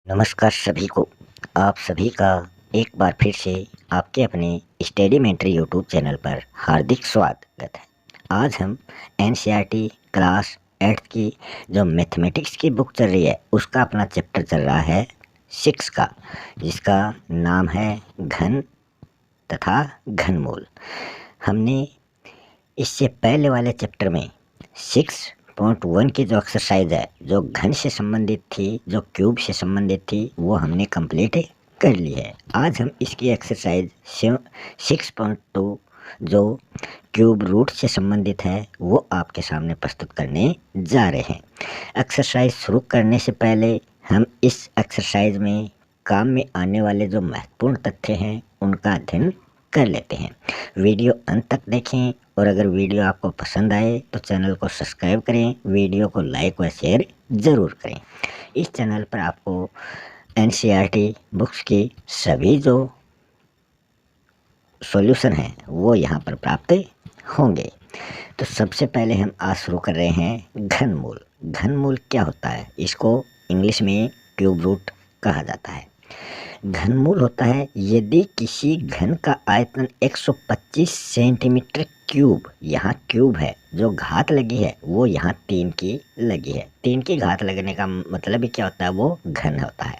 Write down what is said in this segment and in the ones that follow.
नमस्कार सभी को। आप सभी का एक बार फिर से आपके अपने स्टडीमेंट्री यूट्यूब चैनल पर हार्दिक स्वागत है। आज हम एनसीईआरटी क्लास 8 की जो मैथमेटिक्स की बुक चल रही है उसका अपना चैप्टर चल रहा है 6 का, जिसका नाम है घन तथा घनमूल। हमने इससे पहले वाले चैप्टर में 6.1 की जो एक्सरसाइज है जो घन से संबंधित थी, जो क्यूब से संबंधित थी, वो हमने कंप्लीट कर ली है। आज हम इसकी एक्सरसाइज 6.2 जो क्यूब रूट से संबंधित है वो आपके सामने प्रस्तुत करने जा रहे हैं। एक्सरसाइज शुरू करने से पहले हम इस एक्सरसाइज में काम में आने वाले जो महत्वपूर्ण तथ्य हैं उनका अध्ययन कर लेते हैं। वीडियो अंत तक देखें और अगर वीडियो आपको पसंद आए तो चैनल को सब्सक्राइब करें, वीडियो को लाइक व शेयर ज़रूर करें। इस चैनल पर आपको एनसीईआरटी बुक्स की सभी जो सॉल्यूशन हैं वो यहाँ पर प्राप्त होंगे। तो सबसे पहले हम आज शुरू कर रहे हैं घनमूल। घनमूल क्या होता है? इसको इंग्लिश में क्यूब रूट कहा जाता है। घनमूल होता है यदि किसी घन का आयतन 125 सेंटीमीटर क्यूब, यहाँ क्यूब है, जो घात लगी है वो यहाँ 3 की लगी है। 3 की घात लगने का मतलब क्या होता है? वो घन होता है।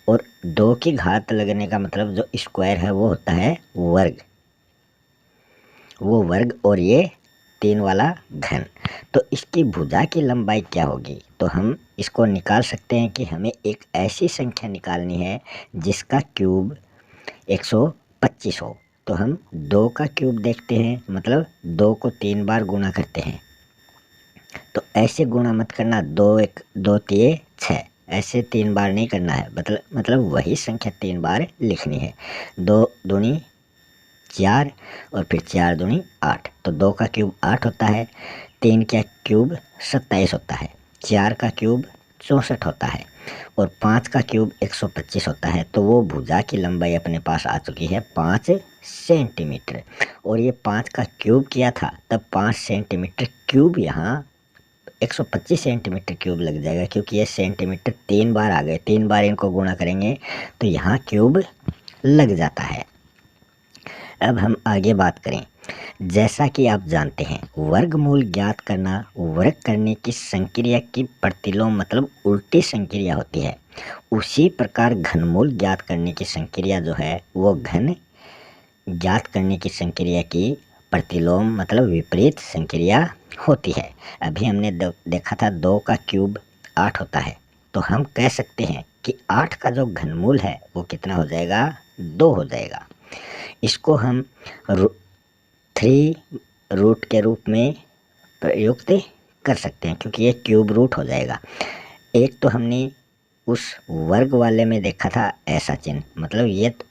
और 2 की घात लगने का मतलब जो स्क्वायर है वो होता है वर्ग, वो वर्ग, और ये 3 वाला घन। तो इसकी भुजा की लंबाई क्या होगी? तो हम इसको निकाल सकते हैं कि हमें एक ऐसी संख्या निकालनी है जिसका क्यूब 125 हो। तो हम 2 का क्यूब देखते हैं, मतलब 2 को 3 बार गुणा करते हैं। तो ऐसे गुणा मत करना, 2 1 2 3 6, ऐसे 3 बार नहीं करना है। मतलब वही संख्या 3 बार लिखनी है। 2 दूनी 4 और फिर 4 दूनी 8। तो 2 का क्यूब 8 होता है, 3 का क्यूब 27 होता है, 4 का क्यूब 64 होता है और 5 का क्यूब 125 होता है। तो वो भुजा की लंबाई अपने पास आ चुकी है 5 सेंटीमीटर। और ये 5 का क्यूब किया था तब 5 सेंटीमीटर क्यूब यहाँ 125 सेंटीमीटर क्यूब लग जाएगा, क्योंकि ये सेंटीमीटर 3 बार आ गए। 3 बार इनको गुणा करेंगे तो यहाँ क्यूब लग जाता है। अब हम आगे बात करें। जैसा कि आप जानते हैं वर्गमूल ज्ञात करना वर्ग करने की संक्रिया की प्रतिलोम मतलब उल्टी संक्रिया होती है। उसी प्रकार घनमूल ज्ञात करने की संक्रिया जो है वो घन ज्ञात करने की संक्रिया की प्रतिलोम मतलब विपरीत संक्रिया होती है। अभी हमने देखा था 2 का क्यूब 8 होता है, तो हम कह सकते हैं कि 8 का जो घनमूल है वो कितना हो जाएगा? 2 हो जाएगा। इसको हम 3 रूट के रूप में प्रयुक्त कर सकते हैं, क्योंकि ये क्यूब रूट हो जाएगा। एक तो हमने उस वर्ग वाले में देखा था ऐसा चिन्ह, मतलब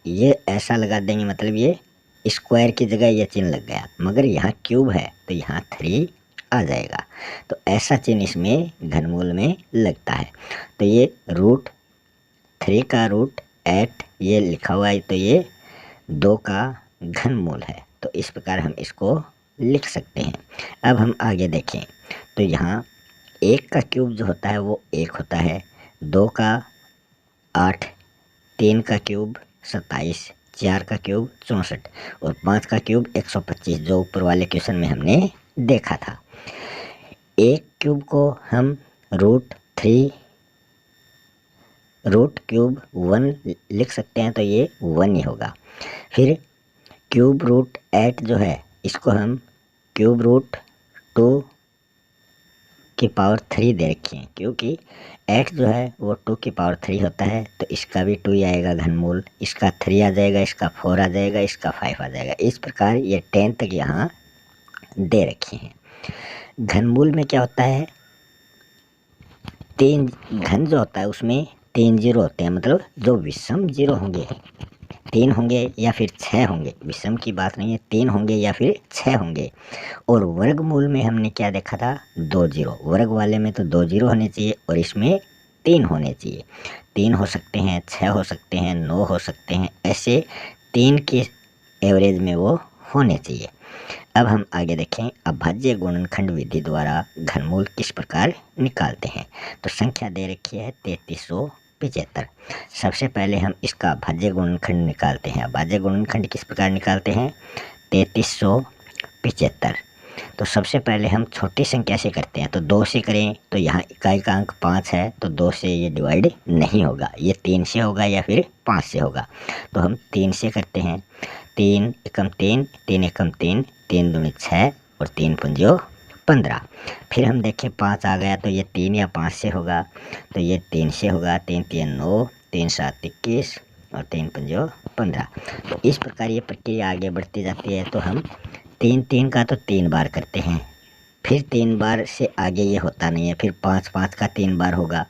ये ऐसा लगा देंगे, मतलब ये स्क्वायर की जगह ये चिन्ह लग गया, मगर यहाँ क्यूब है तो यहाँ 3 आ जाएगा। तो ऐसा चिन्ह इसमें घनमूल में लगता है। तो ये √3 का √8 ये लिखा हुआ है, तो ये 2 का घनमूल है। तो इस प्रकार हम इसको लिख सकते हैं। अब हम आगे देखें तो यहाँ 1 का क्यूब जो होता है वो 1 होता है, 2 का 8, 3 का क्यूब 27, 4 का क्यूब 64 और 5 का क्यूब 125, जो ऊपर वाले क्वेश्चन में हमने देखा था। एक क्यूब को हम √3 √1 लिख सकते हैं, तो ये 1 ही होगा। फिर क्यूब √8 जो है इसको हम क्यूब √2 की पावर 3 दे रखी है, क्योंकि 8 जो है वो 2 की पावर 3 होता है, तो इसका भी 2 ही आएगा घनमूल, इसका 3 आ जाएगा, इसका 4 आ जाएगा, इसका 5 आ जाएगा। इस प्रकार ये 10 तक यहाँ दे रखी हैं। घनमूल में क्या होता है? 3 घन जो होता है उसमें 3 जीरो होते हैं, मतलब जो विषम जीरो होंगे 3 होंगे या फिर 6 होंगे, विषम की बात नहीं है, 3 होंगे या फिर 6 होंगे। और वर्गमूल में हमने क्या देखा था? 2 जीरो। वर्ग वाले में तो 2 जीरो होने चाहिए और इसमें 3 होने चाहिए। 3 हो सकते हैं, 6 हो सकते हैं, 9 हो सकते हैं, ऐसे 3 के एवरेज में वो होने चाहिए। अब हम आगे देखें अभाज्य गुणनखंड विधि द्वारा घनमूल किस प्रकार निकालते हैं। तो संख्या दे रखी है 3350। 75। सबसे पहले हम इसका भाज्य गुणनखंड निकालते हैं। भाज्य गुणनखंड किस प्रकार निकालते हैं? 3375। तो सबसे पहले हम छोटी संख्या से करते हैं, तो 2 से करें तो यहाँ इकाई का अंक 5 है, तो 2 से ये डिवाइड नहीं होगा, ये 3 से होगा या फिर 5 से होगा। तो हम 3 से करते हैं। 3 एकम 3, 3 एकम 3, 3 दूनी 6 और 3 पंजो 15। फिर हम देखें 5 आ गया तो ये 3 या 5 से होगा, तो ये 3 से होगा। 3 3 9, 3 7 21 और 3 पंजो 15। तो इस प्रकार ये प्रक्रिया आगे बढ़ती जाती है। तो हम 3 3 का तो 3 बार करते हैं, फिर 3 बार से आगे ये होता नहीं है, फिर 5 5 का 3 बार होगा।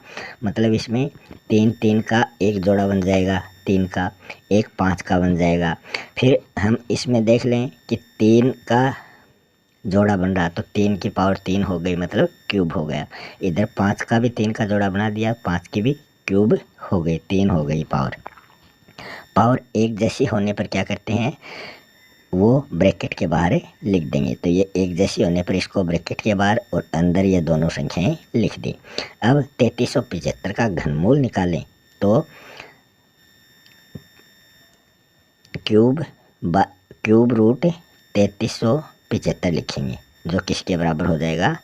मतलब इसमें 3 3 का एक जोड़ा बन जाएगा, 3 का एक 5 का बन जाएगा। फिर हम इसमें देख लें कि 3 का जोड़ा बन रहा, तो 3 की पावर 3 हो गई, मतलब क्यूब हो गया। इधर 5 का भी 3 का जोड़ा बना दिया, 5 की भी क्यूब हो गई, 3 हो गई पावर। पावर एक जैसी होने पर क्या करते हैं, वो ब्रैकेट के बाहर लिख देंगे। तो ये एक जैसी होने पर इसको ब्रैकेट के बाहर और अंदर ये दोनों संख्याएं लिख दी। अब 3375 का घनमूल निकालें तो क्यूब रूट 3375 लिखेंगे, जो किसके बराबर हो जाएगा,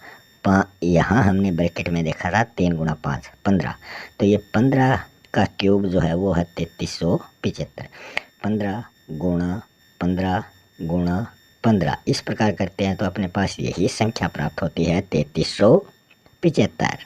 यहाँ हमने ब्रैकेट में देखा था 3 गुणा 5 15, तो ये 15 का क्यूब जो है वो है 3375। 15 गुणा 15 गुणा 15 इस प्रकार करते हैं तो अपने पास यही संख्या प्राप्त होती है 3375।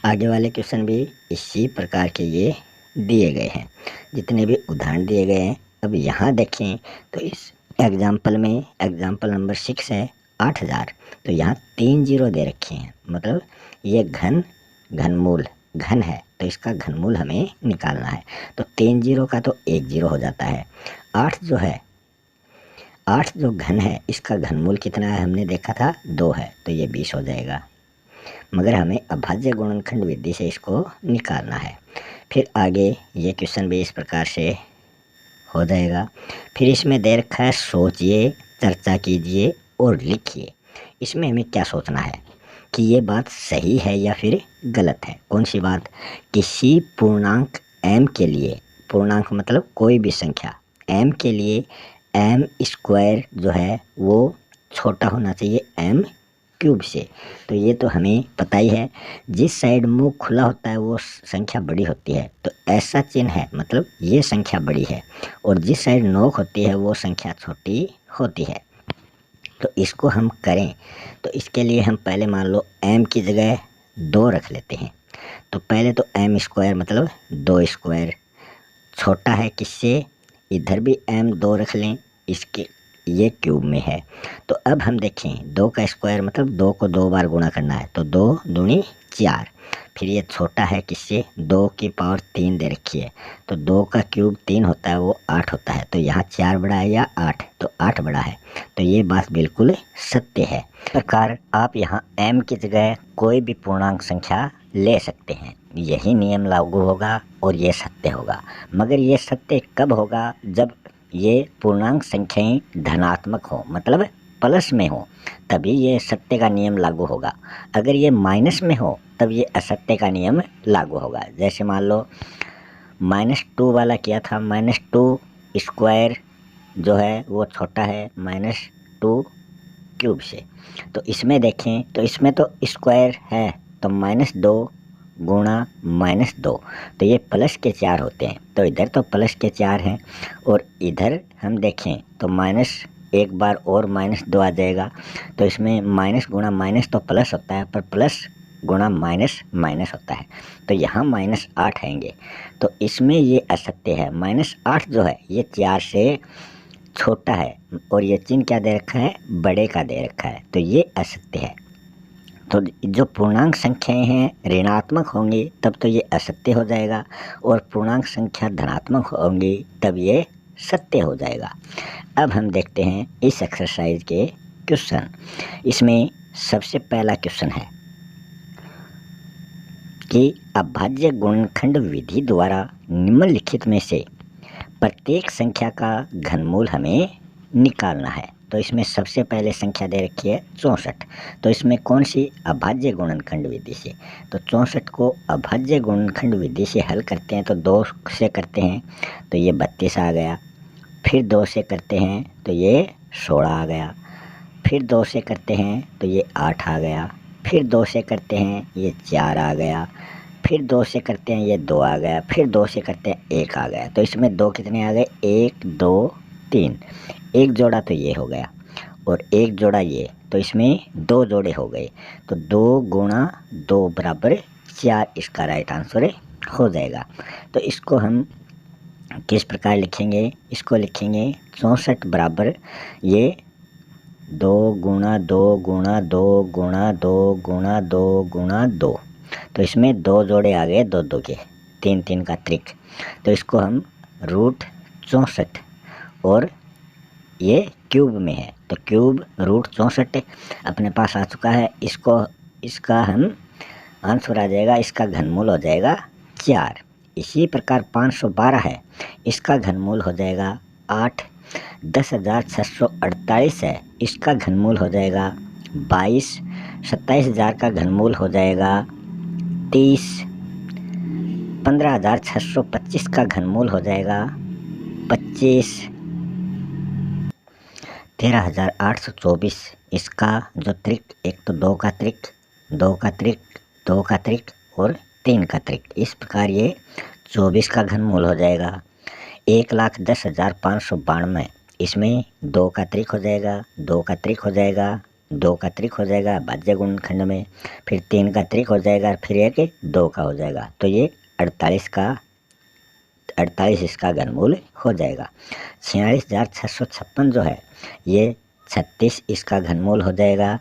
आगे वाले क्वेश्चन भी इसी प्रकार के ये दिए गए हैं, जितने भी उदाहरण दिए गए हैं। अब यहाँ देखें तो इस एग्जाम्पल में एग्जाम्पल नंबर 6 है 8000, तो यहाँ 3 जीरो दे रखे हैं, मतलब ये घनमूल घन है, तो इसका घनमूल हमें निकालना है। तो 3 जीरो का तो 1 जीरो हो जाता है। 8 जो घन है इसका घनमूल कितना है, हमने देखा था 2 है, तो ये 20 हो जाएगा। मगर हमें अभाज्य गुणनखंड विधि से इसको निकालना है। फिर आगे ये क्वेश्चन भी इस प्रकार से हो जाएगा। फिर इसमें दे रखा है सोचिए, चर्चा कीजिए और लिखिए। इसमें हमें क्या सोचना है कि ये बात सही है या फिर गलत है। कौन सी बात? किसी पूर्णांक m के लिए, पूर्णांक मतलब कोई भी संख्या m के लिए m स्क्वायर जो है वो छोटा होना चाहिए m क्यूब से। तो ये तो हमें पता ही है, जिस साइड मुंह खुला होता है वो संख्या बड़ी होती है, तो ऐसा चिन्ह है, मतलब ये संख्या बड़ी है, और जिस साइड नोक होती है वो संख्या छोटी होती है। तो इसको हम करें तो इसके लिए हम पहले मान लो m की जगह 2 रख लेते हैं। तो पहले तो m स्क्वायर मतलब 2 स्क्वायर छोटा है किससे, इधर भी m 2 रख लें, इसके ये क्यूब में है। तो अब हम देखें 2 का स्क्वायर मतलब 2 को 2 बार गुणा करना है, तो 2 दूनी 4। फिर ये छोटा है किससे, 2 की पावर 3 दे रखी है, तो 2 का क्यूब 3 होता है, वो 8 होता है। तो यहाँ 4 बड़ा है या 8, तो 8 बड़ा है। तो ये बात बिल्कुल सत्य है। इस प्रकार आप यहाँ m की जगह कोई भी पूर्णांक संख्या ले सकते हैं, यही नियम लागू होगा और ये सत्य होगा। मगर ये सत्य कब होगा, जब ये पूर्णांक संख्याएं धनात्मक हो, मतलब प्लस में हो, तभी ये सत्य का नियम लागू होगा। अगर ये माइनस में हो तब ये असत्य का नियम लागू होगा। जैसे मान लो -2 वाला किया था, -2 स्क्वायर जो है वो छोटा है -2 क्यूब से। तो इसमें देखें तो इसमें तो स्क्वायर है, तो -2 गुणा -2, तो ये प्लस के 4 होते हैं। तो इधर तो प्लस के 4 हैं, और इधर हम देखें तो माइनस एक बार और -2 आ जाएगा। तो इसमें माइनस गुणा माइनस तो प्लस होता है, पर प्लस गुणा माइनस माइनस होता है, तो यहाँ -8 आएंगे। तो इसमें ये असत्य है। -8 जो है ये 4 से छोटा है, और ये चिन्ह क्या दे रखा है, बड़े का दे रखा है, तो ये असत्य है। तो जो पूर्णांक संख्याएं हैं ऋणात्मक होंगी तब तो ये असत्य हो जाएगा, और पूर्णांक संख्या धनात्मक होंगी तब ये सत्य हो जाएगा। अब हम देखते हैं इस एक्सरसाइज के क्वेश्चन। इसमें सबसे पहला क्वेश्चन है कि अभाज्य गुणनखंड विधि द्वारा निम्नलिखित में से प्रत्येक संख्या का घनमूल हमें निकालना है। तो इसमें सबसे पहले संख्या दे रखी है 64। तो इसमें कौन सी अभाज्य गुणनखंड विधि से, तो 64 को अभाज्य गुणनखंड विधि से हल करते हैं तो 2 से करते हैं तो ये 32 आ गया, फिर 2 से करते हैं तो ये 16 आ गया, फिर 2 से करते हैं तो ये 8 आ गया, फिर 2 से करते हैं ये 4 आ गया, फिर 2 से करते हैं ये 2 आ गया, फिर 2 से करते हैं 1 आ गया। तो इसमें 2 कितने आ गए, 1 2 3, एक जोड़ा तो ये हो गया और एक जोड़ा ये, तो इसमें 2 जोड़े हो गए। तो 2 गुणा 2 बराबर 4 इसका राइट आंसर हो जाएगा। तो इसको हम किस प्रकार लिखेंगे, इसको लिखेंगे 64 बराबर ये 2 गुणा 2 गुणा 2 गुणा 2 गुणा 2 गुणा 2। तो इसमें 2 जोड़े आ गए 2 2 के, 3 3 का त्रिक। तो इसको हम रूट 64 और ये क्यूब में है तो क्यूब रूट 64 अपने पास आ चुका है। इसका हम आंसर आ जाएगा, इसका घनमूल हो जाएगा 4। इसी प्रकार 512 है, इसका घनमूल हो जाएगा 8। 10,648 है, इसका घनमूल हो जाएगा 22। 27,000 का घनमूल हो जाएगा 30। 15,625 का घनमूल हो जाएगा 25। 13,824 इसका जो त्रिक, एक तो 2 का त्रिक 2 का त्रिक 2 का त्रिक और 3 का त्रिक, इस प्रकार ये 24 का घनमूल हो जाएगा। 1,10,592 इसमें 2 का त्रिक हो जाएगा 2 का त्रिक हो जाएगा 2 का त्रिक हो जाएगा भाज्य गुणनखंड में, फिर 3 का त्रिक हो जाएगा, फिर एक 2 का हो जाएगा। तो ये 48 इसका घनमूल हो जाएगा। 46,656 जो है ये 36 इसका घनमूल हो जाएगा।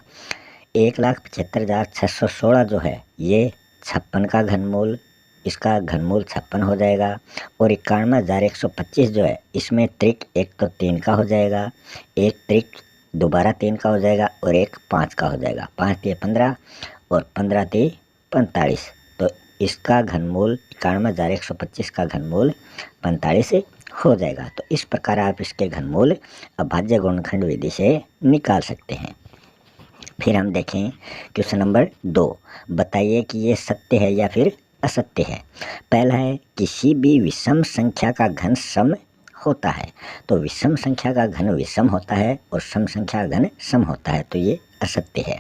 1,75,616 जो है ये 56 का घनमूल, इसका घनमूल 56 हो जाएगा। और 91,125 जो है इसमें त्रिक एक तो 3 का हो जाएगा, एक त्रिक दोबारा 3 का हो जाएगा और एक 5 का हो जाएगा। 5 3 15 और 15 3 45, तो इसका घनमूल 91,125 का घनमूल 45 हो जाएगा। तो इस प्रकार आप इसके घनमूल अभाज्य गुणनखंड विधि से निकाल सकते हैं। फिर हम देखें क्वेश्चन नंबर 2, बताइए कि ये सत्य है या फिर असत्य है। पहला है किसी भी विषम संख्या का घन सम होता है, तो विषम संख्या का घन विषम होता है और सम संख्या का घन सम होता है, तो ये असत्य है।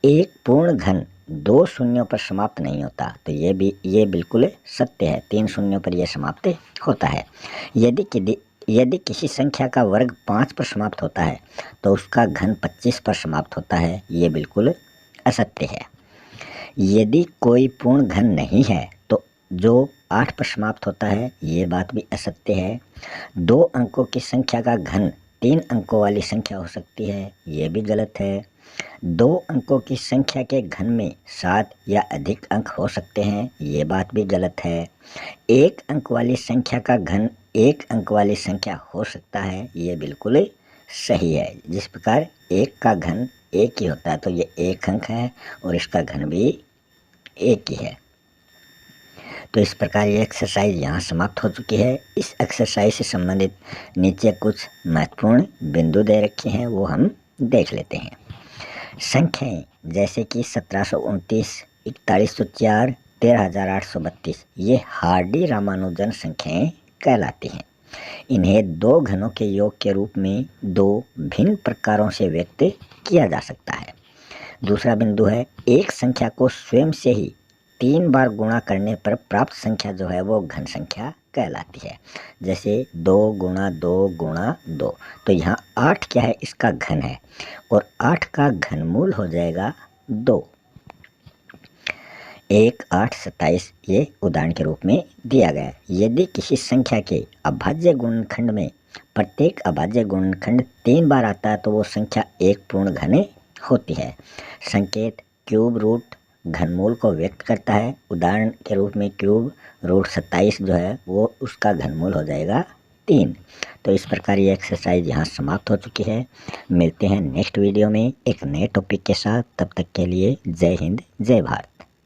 एक पूर्ण घन 2 शून्यों पर समाप्त नहीं होता, तो ये बिल्कुल सत्य है, 3 शून्यों पर यह समाप्त होता है। यदि किसी संख्या का वर्ग 5 पर समाप्त होता है तो उसका घन 25 पर समाप्त होता है, ये बिल्कुल असत्य है। यदि कोई पूर्ण घन नहीं है तो जो 8 पर समाप्त होता है, ये बात भी असत्य है। 2 अंकों की संख्या का घन 3 अंकों वाली संख्या हो सकती है, ये भी गलत है। 2 अंकों की संख्या के घन में 7 या अधिक अंक हो सकते हैं, ये बात भी गलत है। 1 अंक वाली संख्या का घन 1 अंक वाली संख्या हो सकता है, ये बिल्कुल सही है। जिस प्रकार 1 का घन 1 ही होता है तो ये 1 अंक है और इसका घन भी 1 ही है। तो इस प्रकार ये एक्सरसाइज यहाँ समाप्त हो चुकी है। इस एक्सरसाइज से संबंधित नीचे कुछ महत्वपूर्ण बिंदु दे रखे हैं, वो हम देख लेते हैं। संख्याएं जैसे कि 1729, 4104, 13,832 ये हार्डी रामानुजन संख्याएं कहलाती हैं। इन्हें 2 घनों के योग के रूप में 2 भिन्न प्रकारों से व्यक्त किया जा सकता है। दूसरा बिंदु है एक संख्या को स्वयं से ही 3 बार गुणा करने पर प्राप्त संख्या जो है वो घन संख्या कहलाती है। जैसे 2 गुणा 2 गुणा 2, तो यहाँ 8 क्या है, इसका घन है और 8 का घनमूल हो जाएगा 2। 1 8 27 ये उदाहरण के रूप में दिया गया है। यदि किसी संख्या के अभाज्य गुणनखंड में प्रत्येक अभाज्य गुणनखंड 3 बार आता है तो वो संख्या एक पूर्ण घन होती है। संकेत क्यूब रूट घनमूल को व्यक्त करता है। उदाहरण के रूप में क्यूब रूट 27 जो है वो उसका घनमूल हो जाएगा 3। तो इस प्रकार ये एक्सरसाइज यहाँ समाप्त हो चुकी है। मिलते हैं नेक्स्ट वीडियो में एक नए टॉपिक के साथ, तब तक के लिए जय हिंद जय भारत।